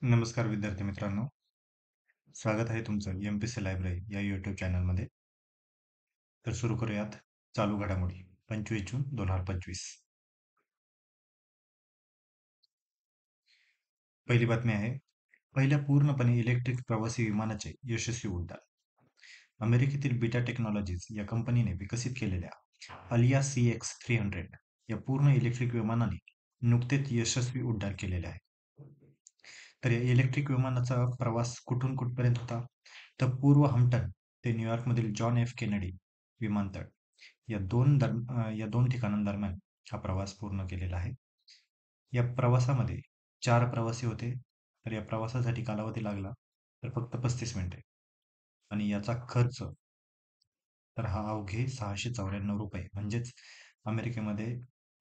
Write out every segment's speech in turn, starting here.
नमस्कार विद्यार्थी मित्रांनो. स्वागत आहे तुमचं एम-पी-सी लायब्ररी या यूट्यूब चॅनलमध्ये. तर सुरू करूयात चालू घडामोडी 25 जून 2025. पहिली बातमी आहे, पहिल्या पूर्णपणे इलेक्ट्रिक प्रवासी विमानाचे यशस्वी उड्डाण. अमेरिकेतील बीटा टेक्नॉलॉजीज या कंपनीने विकसित केलेल्या अलिया CX-300 या पूर्ण इलेक्ट्रिक विमानाने नुकतेच यशस्वी उड्डाण केलेले आहे. तर या इलेक्ट्रिक विमानाचा प्रवास कुठून कुठपर्यंत होता? तर पूर्व हम्पटन ते न्यूयॉर्कमधील जॉन एफ केनेडी विमानतळ या दोन ठिकाणांदरम्यान हा प्रवास पूर्ण केलेला आहे. या प्रवासामध्ये 4 प्रवासी होते. तर या प्रवासासाठी कालावधी लागला तर फक्त 35 मिनिटे आणि याचा खर्च तर हा अवघे ₹694 म्हणजेच अमेरिकेमध्ये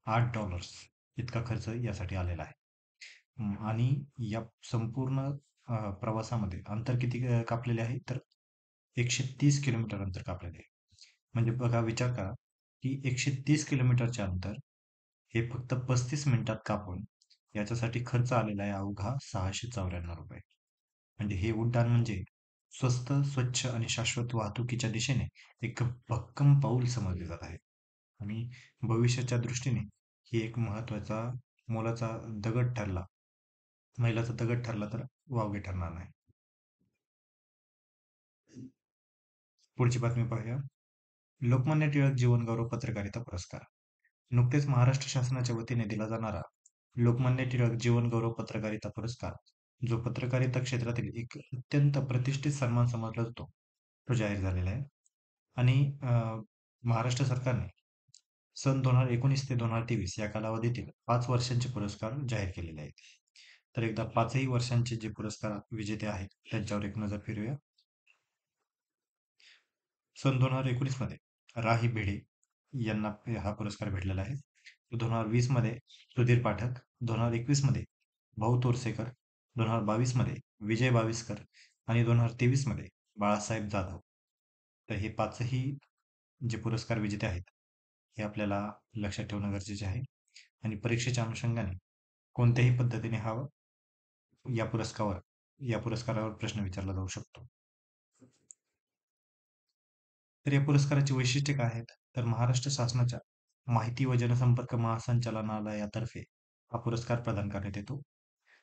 $8 इतका खर्च यासाठी आलेला आहे. आणि या संपूर्ण प्रवासामध्ये अंतर किती कापलेले आहे तर 130 किलोमीटर अंतर कापलेले आहे. म्हणजे बघा, विचार करा की 130 किलोमीटरचे अंतर हे फक्त 35 मिनिटात कापून याच्यासाठी खर्च आलेला आहे अवघा ₹694. म्हणजे हे उड्डाण म्हणजे स्वस्त, स्वच्छ आणि शाश्वत वाहतुकीच्या दिशेने एक भक्कम पाऊल समजले जात आहे. आणि भविष्याच्या दृष्टीने ही एक महत्वाचा मोलाचा दगड ठरला मैलाचा दगड ठरला तर वावगे ठरणार नाही. पुढची बातमी पाहूया. लोकमान्य टिळक जीवनगौरव पत्रकारिता पुरस्कार. नुकतेच महाराष्ट्र शासनाच्या वतीने दिला जाणारा लोकमान्य टिळक जीवनगौरव पत्रकारिता पुरस्कार, जो पत्रकारिता क्षेत्रातील एक अत्यंत प्रतिष्ठित सन्मान समजला जातो, तो जाहीर झालेला आहे. आणि महाराष्ट्र सरकारने सन 2019 ते 2023 या कालावधीतील 5 वर्षांचे पुरस्कार जाहीर केलेले आहेत. तर एकदा 5ही वर्षांचे जे पुरस्कार विजेते आहेत त्यांच्यावर एक नजर फिरूया. सन 2019 मध्ये राही भिडे यांना हा पुरस्कार भेटलेला आहे. 2020 मध्ये सुधीर पाठक, 2021 मध्ये भाऊ तोरसेकर, 2022 मध्ये विजय बाविस्कर आणि 2023 मध्ये बाळासाहेब जाधव. तर हे 5ही जे पुरस्कार विजेते आहेत हे आपल्याला लक्षात ठेवणं गरजेचे आहे. आणि परीक्षेच्या अनुषंगाने कोणत्याही पद्धतीने या पुरस्कारावर प्रश्न विचारला जाऊ शकतो. तर या पुरस्काराची वैशिष्ट्ये काय आहेत? तर महाराष्ट्र शासनाच्या माहिती व जनसंपर्क महासंचालनालयातर्फे हा पुरस्कार प्रदान करण्यात येतो.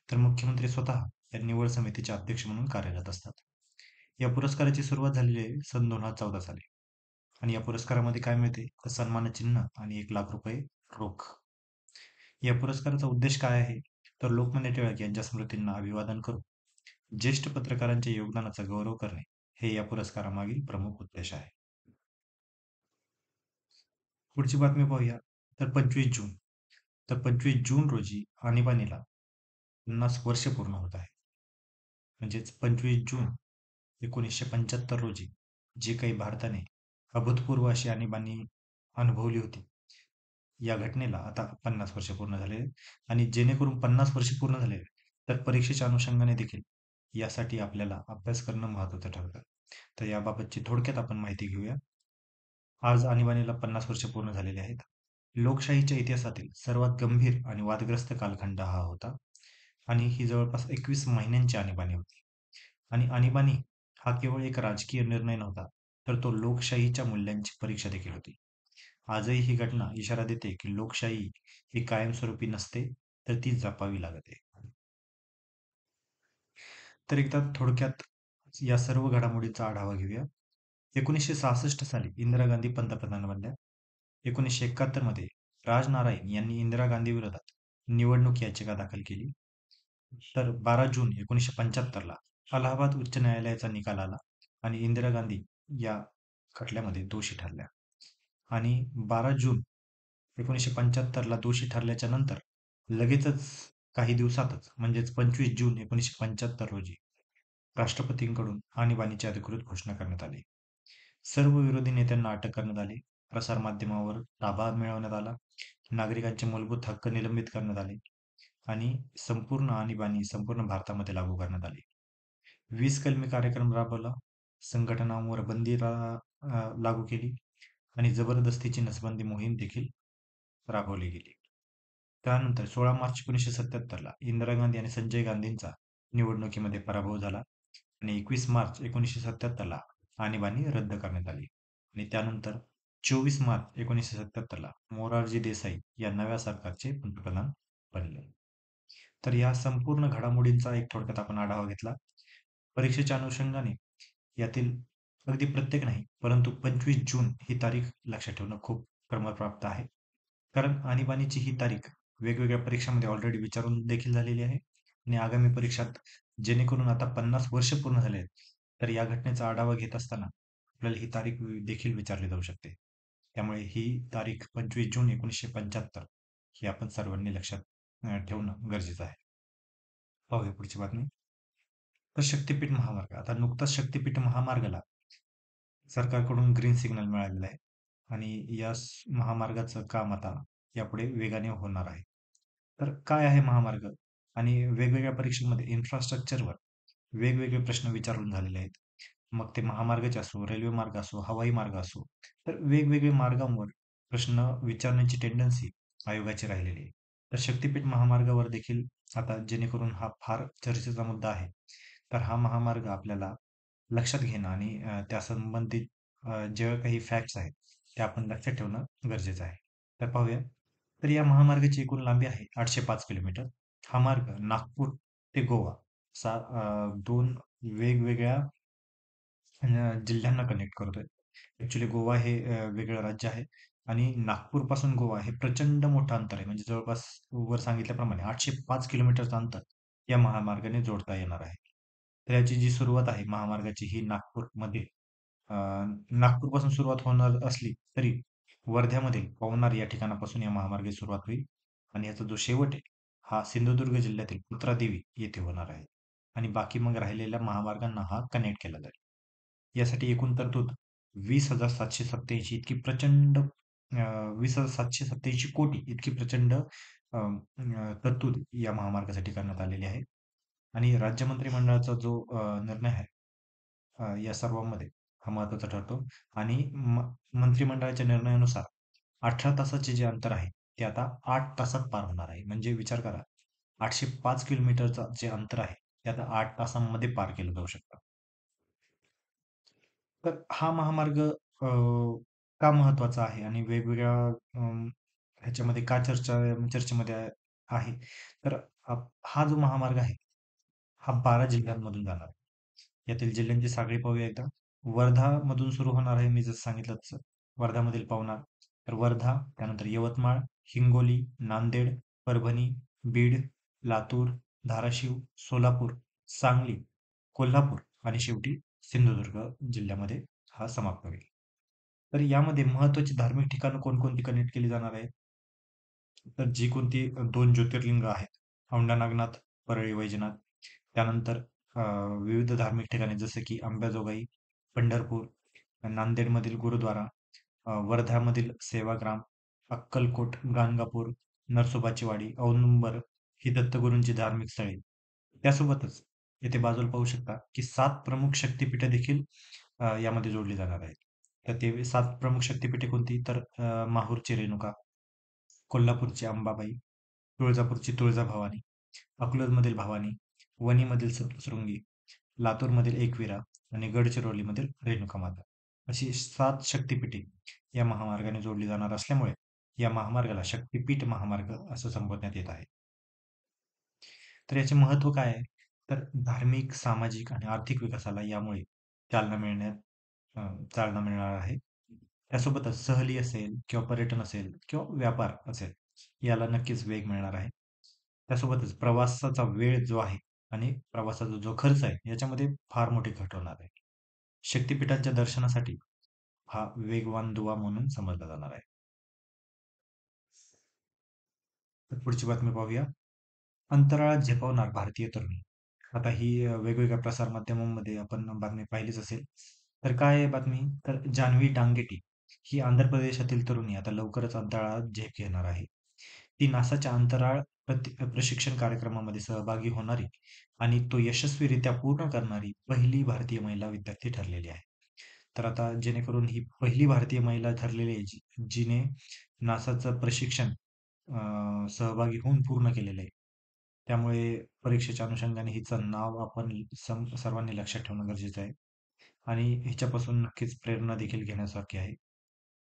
तर मुख्यमंत्री स्वतः या निवड समितीचे अध्यक्ष म्हणून कार्यरत असतात. या पुरस्काराची सुरुवात झालेली आहे सन 2014 साली. आणि या पुरस्कारामध्ये काय मिळते तर सन्मानचिन्ह आणि ₹1,00,000 रोख. या पुरस्काराचा उद्देश काय आहे तर लोकमान्य टिळक यांच्या स्मृतींना अभिवादन करून ज्येष्ठ पत्रकारांच्या योगदानाचा गौरव करणे हे या पुरस्कारामागील प्रमुख उद्देश आहे. पुढची बातमी पाहूया. तर 25 जून. तर 25 जून रोजी आणीबाणीला 50 वर्ष पूर्ण होत आहे. म्हणजेच 25 जून 1975 रोजी जे काही भारताने अभूतपूर्व अशी आणीबाणी अनुभवली होती, या घटनेला आता 50 वर्ष पूर्ण झाले. आणि जेणेकरून 50 वर्ष पूर्ण झाले तर परीक्षेच्या अनुषंगाने देखील यासाठी आपल्याला अभ्यास करणं महत्वाचं ठरतं. तर याबाबतची थोडक्यात आपण माहिती घेऊया. आज आणीबाणीला 50 वर्ष पूर्ण झालेली आहेत. लोकशाहीच्या इतिहासातील सर्वात गंभीर आणि वादग्रस्त कालखंड हा होता. आणि ही जवळपास 21 महिन्यांची आणीबाणी होती. आणि आणीबाणी हा केवळ एक राजकीय निर्णय नव्हता, तर तो लोकशाहीच्या मूल्यांची परीक्षा देखील होती. आजही ही घटना इशारा देते की लोकशाही ही कायमस्वरूपी नसते, तर ती जपावी लागते. तर एकदा थोडक्यात या सर्व घडामोडींचा आढावा घेऊया. 1966 साली इंदिरा गांधी पंतप्रधान बनल्या. 1971 मध्ये राजनारायण यांनी इंदिरा गांधी विरोधात निवडणूक याचिका दाखल केली. तर 12 जून 1975 ला अलाहाबाद उच्च न्यायालयाचा निकाल आला आणि इंदिरा गांधी या खटल्यामध्ये दोषी ठरल्या. आणि 12 जून 1975 ला दोषी ठरल्याच्या नंतर लगेचच काही दिवसातच म्हणजेच 25 जून 1975 रोजी राष्ट्रपतींकडून आणीबाणीची अधिकृत घोषणा करण्यात आली. सर्व विरोधी नेत्यांना अटक करण्यात आली. प्रसारमाध्यमावर ताबा मिळवण्यात आला. नागरिकांचे मूलभूत हक्क निलंबित करण्यात आले आणि संपूर्ण आणीबाणी संपूर्ण भारतामध्ये लागू करण्यात आली. 20 कलमी कार्यक्रम राबवला. संघटनांवर बंदी लागू केली आणि जबरदस्तीची नसबंदी मोहीम देखील राबवली गेली. त्यानंतर 16 मार्च 1977 ला इंदिरा गांधी आणि संजय गांधींचा निवडणुकीमध्ये पराभव झाला आणि 21 मार्च 1977ला आणीबाणी रद्द करण्यात आली आणि त्यानंतर 24 मार्च 1977ला मोरारजी देसाई या नव्या सरकारचे पंतप्रधान बनले. तर या संपूर्ण घडामोडींचा एक थोडक्यात आपण आढावा घेतला. परीक्षेच्या अनुषंगाने यातील अगदी प्रत्येक नाही, परंतु 25 जून ही तारीख लक्षात ठेवणं खूप क्रमप्राप्त आहे. कारण आणीबाणीची ही तारीख वेगवेगळ्या परीक्षांमध्ये ऑलरेडी विचारून देखील झालेली आहे आणि आगामी परीक्षात जेणेकरून आता 50 वर्ष पूर्ण झाले आहेत, तर या घटनेचा आढावा घेत असताना आपल्याला ही तारीख देखील विचारली जाऊ शकते. त्यामुळे ही तारीख 25 जून 1975 ही आपण सर्वांनी लक्षात ठेवणं गरजेचं आहे. पाहूया पुढची बातमी. तर शक्तिपीठ महामार्ग. आता नुकताच शक्तिपीठ महामार्गाला सरकारकडून ग्रीन सिग्नल मिळालेला आहे आणि या महामार्गाचं काम आता यापुढे वेगाने होणार आहे. तर काय आहे महामार्ग? आणि वेगवेगळ्या परीक्षेमध्ये इन्फ्रास्ट्रक्चरवर वेगवेगळे प्रश्न विचारून झालेले आहेत. मग ते महामार्गाचे असो, रेल्वे मार्ग असो, हवाई मार्ग असो, तर वेगवेगळे मार्गांवर प्रश्न विचारण्याची टेंडन्सी आयोगाची राहिलेली आहे. तर शक्तिपीठ महामार्गावर देखील आता जेणेकरून हा फार चर्चेचा मुद्दा आहे. तर हा महामार्ग आपल्याला लक्षात घेणं आणि त्या संबंधित जे काही फॅक्ट्स आहेत, ते आपण लक्षात ठेवणं गरजेचं आहे. तर पाहूया. तर या महामार्गाची एकूण लांबी आहे 805 किलोमीटर. हा मार्ग नागपूर ते गोवा असा 2 वेगवेगळ्या जिल्ह्यांना कनेक्ट करतोय. ॲक्चुअली गोवा हे वेगळं राज्य आहे आणि नागपूरपासून गोवा हे प्रचंड मोठं अंतर आहे. म्हणजे जवळपास वर सांगितल्याप्रमाणे 805 किलोमीटरचं अंतर या महामार्गाने जोडता येणार आहे. तर याची जी सुरुवात आहे महामार्गाची ही नागपूरमध्ये नागपूरपासून सुरुवात होणार असली तरी वर्ध्यामधील पवनार या ठिकाणापासून या महामार्गाची सुरुवात होईल आणि याचा जो शेवट आहे हा सिंधुदुर्ग जिल्ह्यातील पुत्रादेवी येथे होणार आहे आणि बाकी मग राहिलेल्या महामार्गांना हा कनेक्ट केला जाईल. यासाठी एकूण तरतूद 20,787 इतकी प्रचंड 20,787 कोटी इतकी प्रचंड तरतूद या महामार्गासाठी करण्यात आलेली आहे आणि राज्य मंत्रिमंडळाचा जो निर्णय आहे या सर्वांमध्ये हा महत्त्वाचा ठरतो आणि मंत्रिमंडळाच्या निर्णयानुसार 18 तासाचे जे अंतर आहे ते आता 8 तासात पार होणार आहे. म्हणजे विचार करा 805 किलोमीटरचं जे अंतर आहे ते आता 8 तासांमध्ये पार केलं जाऊ शकतं. तर हा महामार्ग का महत्त्वाचा आहे आणि वेगवेगळ्या ह्याच्यामध्ये का चर्चेमध्ये आहे. तर हा जो महामार्ग आहे हा 12 जिल्ह्यांमधून जाणार आहे. यातील जिल्ह्यांची साखळी पाहूया एकदा. वर्धामधून सुरू होणार आहे मी जसं सांगितलं तसं. वर्धामधील पावणार, तर वर्धा, त्यानंतर यवतमाळ, हिंगोली, नांदेड, परभणी, बीड, लातूर, धाराशिव, सोलापूर, सांगली, कोल्हापूर आणि शेवटी सिंधुदुर्ग जिल्ह्यामध्ये हा समाप्त होईल. तर यामध्ये महत्त्वाची धार्मिक ठिकाणं कोणकोणती कनेक्ट केली जाणार आहेत? तर जी कोणती 2 ज्योतिर्लिंग आहेत, औंढा नागनाथ, परळी वैजनाथ. त्यानंतर विविध धार्मिक ठिकाणे जसे की अंबाजोगाई, पंढरपूर, नांदेडमधील गुरुद्वारा, वर्ध्यामधील सेवाग्राम, अक्कलकोट, गाणगापूर, नरसोबाची वाडी, औदुंबर ही दत्तगुरूंची धार्मिक स्थळे. त्यासोबतच येथे बाजूला पाहू शकता की 7 प्रमुख शक्तिपीठे देखील यामध्ये जोडली जाणार आहेत. तर ते 7 प्रमुख शक्तिपीठे कोणती? तर माहूरची रेणुका, कोल्हापूरची अंबाबाई, तुळजापूरची तुळजाभवानी, अकलूजमधील भवानी, वणीमधील सप्तशृंगी, लातूरमधील एकविरा आणि गडचिरोलीमधील रेणुका माता अशी 7 शक्तिपीठे या महामार्गाने जोडली जाणार असल्यामुळे या महामार्गाला शक्तिपीठ महामार्ग असं संबोधण्यात येत आहे. तर याचे महत्त्व काय आहे? तर धार्मिक, सामाजिक आणि आर्थिक विकासाला यामुळे चालना मिळण्यात चालना मिळणार आहे. त्यासोबतच सहली असेल किंवा पर्यटन असेल किंवा व्यापार असेल याला नक्कीच वेग मिळणार आहे. त्यासोबतच प्रवासाचा वेळ जो आहे आणि प्रवासाचा जो खर्च आहे याच्यामध्ये फार मोठी घट होणार आहे. शक्तिपीठांच्या दर्शनासाठी हा वेगवान दुवा म्हणून समजला जाणार आहे. तर पुढची बातमी पाहूया. अंतराळात झेपावणार भारतीय तरुणी. आता ही वेगवेगळ्या प्रसार माध्यमांमध्ये आपण बातमी पाहिलीच असेल. तर काय आहे बातमी? तर जान्हवी डांगेटी ही आंध्र प्रदेशातील तरुणी आता लवकरच अंतराळात झेप घेणार आहे. ती नासाच्या अंतराळ प्रशिक्षण कार्यक्रमामध्ये सहभागी होणारी आणि तो यशस्वीरित्या पूर्ण करणारी पहिली भारतीय महिला विद्यार्थी ठरलेली आहे. तर आता जेणेकरून ही पहिली भारतीय महिला ठरलेली आहे, जिने नासाचं प्रशिक्षण सहभागी होऊन पूर्ण केलेलं आहे. त्यामुळे परीक्षेच्या अनुषंगाने हिचं नाव आपण सर्वांनी लक्षात ठेवणं गरजेचं आहे आणि हिच्यापासून नक्कीच प्रेरणा देखील घेण्यासारखी आहे.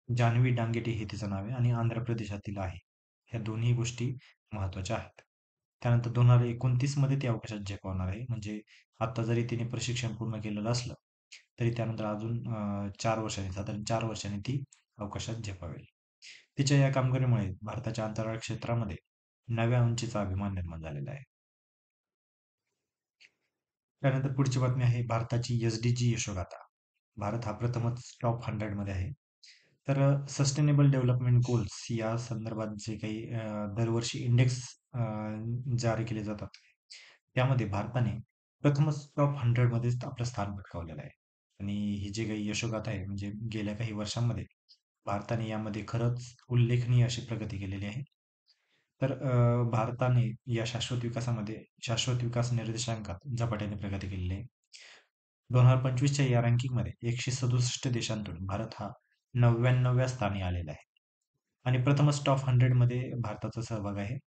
जान्हवी डांगेटे हे तिचं नाव आहे आणि आंध्र प्रदेशातील आहे. ह्या दोन्ही गोष्टी महत्त्वाच्या आहेत. त्यानंतर 2029 मध्ये ती अवकाशात झेपावणार आहे. म्हणजे आता जरी तिने प्रशिक्षण पूर्ण केलेलं असलं, तरी त्यानंतर अजून 4 वर्षांनी, साधारण 4 वर्षांनी ती अवकाशात झेपावेल. तिच्या या कामगिरीमुळे भारताच्या अंतराळ क्षेत्रामध्ये नव्या उंचीचा अभिमान निर्माण झालेला आहे. त्यानंतर पुढची बातमी आहे भारताची एसडीजी यशोगाथा. भारत हा प्रथमच टॉप 100 मध्ये आहे. तर सस्टेनेबल डेव्हलपमेंट गोल्स या संदर्भात जे काही दरवर्षी इंडेक्स जारी केले जातात, त्यामध्ये भारताने प्रथमच टॉप 100 मध्येच आपलं स्थान पटकावलेलं आहे. आणि ही जी काही यशोगाथा आहे, म्हणजे गेल्या काही वर्षांमध्ये भारताने यामध्ये खरंच उल्लेखनीय अशी प्रगती केलेली आहे. तर भारताने या शाश्वत विकास निर्देशांकात झपाट्याने प्रगती केलेली आहे. 2025च्या या रँकिंगमध्ये 167 देशांतून भारत हा 99व्या स्थानी आलेला आहे आणि प्रथमच टॉप 100 मध्ये भारताचा सहभाग आहे.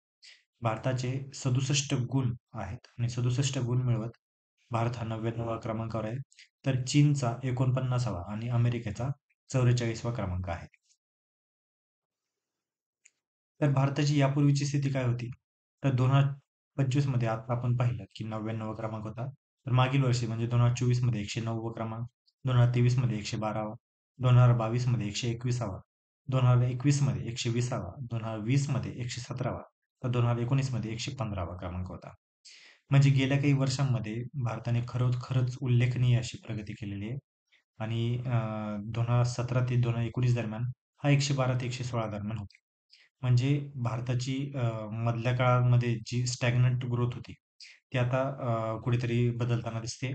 भारताचे 67 गुण आहेत आणि 67 गुण मिळवत भारत हा 99व्या क्रमांकावर आहे. तर चीनचा 49वा आणि अमेरिकेचा 44वा क्रमांक आहे. तर भारताची यापूर्वीची स्थिती काय होती? तर 2025 मध्ये आता आपण पाहिलं की 99वा क्रमांक होता. तर मागील वर्षी म्हणजे 2024 मध्ये 109वा क्रमांक, 2023 मध्ये 112वा, 2022 मध्ये 121वा, 2021 मध्ये 120वा, 2020 मध्ये 117वा, तर 2019 मध्ये 115वा क्रमांक होता. म्हणजे गेल्या काही वर्षांमध्ये भारताने खरंच उल्लेखनीय अशी प्रगती केलेली आहे आणि 2017 ते 2019 दरम्यान हा 112 ते 116 दरम्यान होता. म्हणजे भारताची मधल्या काळामध्ये जी स्टॅग्नंट ग्रोथ होती, ती आता कुठेतरी बदलताना दिसते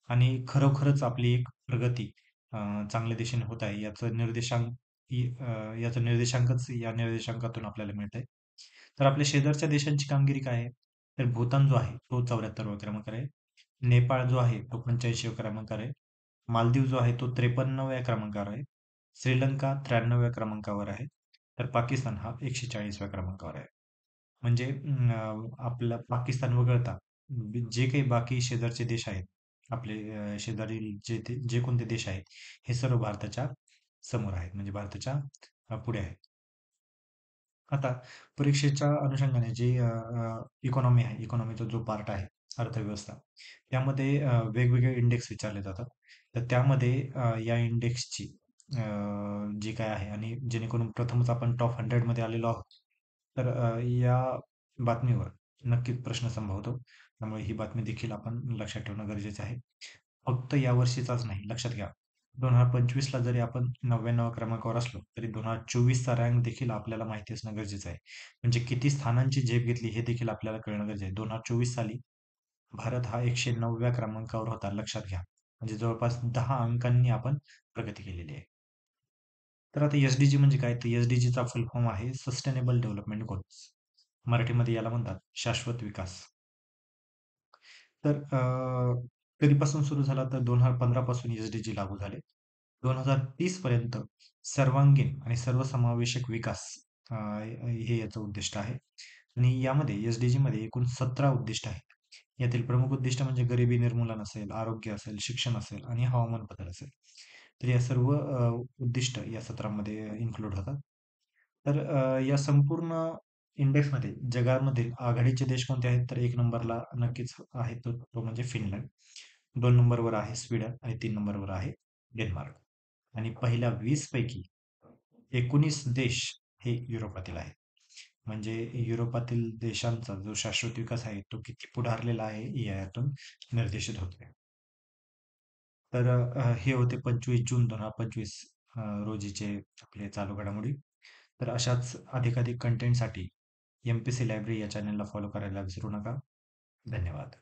आणि खरोखरच आपली एक प्रगती चांगल्या दिशेने होत आहे याचं निर्देशांकच या निर्देशांकातून आपल्याला मिळतंय. तर आपल्या शेजारच्या देशांची कामगिरी काय आहे? तर भूतान जो आहे तो 74व्या क्रमांकावर आहे. नेपाळ जो आहे तो 85व्या क्रमांकावर आहे. मालदीव जो आहे तो 53व्या क्रमांकावर आहे. श्रीलंका 93व्या क्रमांकावर आहे. तर पाकिस्तान हा 140व्या क्रमांकावर आहे. म्हणजे आपला पाकिस्तान वगळता जे काही बाकी शेजारचे देश आहेत, आपले शेजारील जे कोणते देश आहेत, हे सर्व भारताच्या समोर आहेत, म्हणजे भारताच्या पुढे आहेत. आता परीक्षेच्या अनुषंगाने जे इकॉनॉमी आहे, इकॉनॉमीचा जो पार्ट आहे, अर्थव्यवस्था, त्यामध्ये वेगवेगळे इंडेक्स विचारले जातात. तर त्यामध्ये या इंडेक्सची जी काय आहे आणि जेणेकरून प्रथमच आपण टॉप 100 मध्ये आलेलो आहोत. तर या बातमीवर नक्कीच प्रश्न संभवतो. त्यामुळे ही बातमी देखील आपण लक्षात ठेवणं गरजेचं आहे. फक्त यावर्षीचाच नाही, लक्षात घ्या. 2025ला जरी आपण 99व्या क्रमांकावर असलो, तरी 2024चा रँक देखील आपल्याला माहिती असणं गरजेचं आहे. म्हणजे किती स्थानांची झेप घेतली हे देखील आपल्याला कळणं गरजेचं आहे. 2024 साली भारत हा 109व्या क्रमांकावर होता, लक्षात घ्या. म्हणजे जवळपास 10 अंकांनी आपण प्रगती केलेली आहे. तर आता एसडीजी म्हणजे काय? तर एसडीजीचा फुल फॉर्म आहे सस्टेनेबल डेव्हलपमेंट गोल्स. मराठीमध्ये याला म्हणतात शाश्वत विकास. तर कधीपासून सुरू झाला? तर 2015 पासून एसडीजी लागू झाले. 2030 पर्यंत सर्वांगीण आणि सर्वसमावेशक विकास हे याचं उद्दिष्ट आहे. आणि यामध्ये एसडीजी मध्ये एकूण 17 उद्दिष्ट आहेत. यातील प्रमुख उद्दिष्ट म्हणजे गरिबी निर्मूलन असेल, आरोग्य असेल, शिक्षण असेल आणि हवामान बदल असेल. तर या सर्व उद्दिष्ट या सत्रामध्ये इन्क्लूड होतात. तर या संपूर्ण इंडेक्समध्ये जगामधील आघाडीचे देश कोणते आहेत? तर 1 नंबरला नक्कीच आहे तो म्हणजे फिनलंड. 2 नंबरवर आहे स्वीडन आणि 3 नंबरवर आहे डेन्मार्क. आणि पहिल्या 20 पैकी 19 देश हे युरोपातील आहेत. म्हणजे युरोपातील देशांचा जो शाश्वत विकास आहे तो किती पुढारलेला आहे यातून निर्देशित होतोय. तर हे होते 25 जून 2025 रोजीचे आपले चालू घडामोडी. तर अशाच अधिकाधिक कंटेंटसाठी MPC लायब्ररी या चॅनलला फॉलो करायला विसरू नका. धन्यवाद.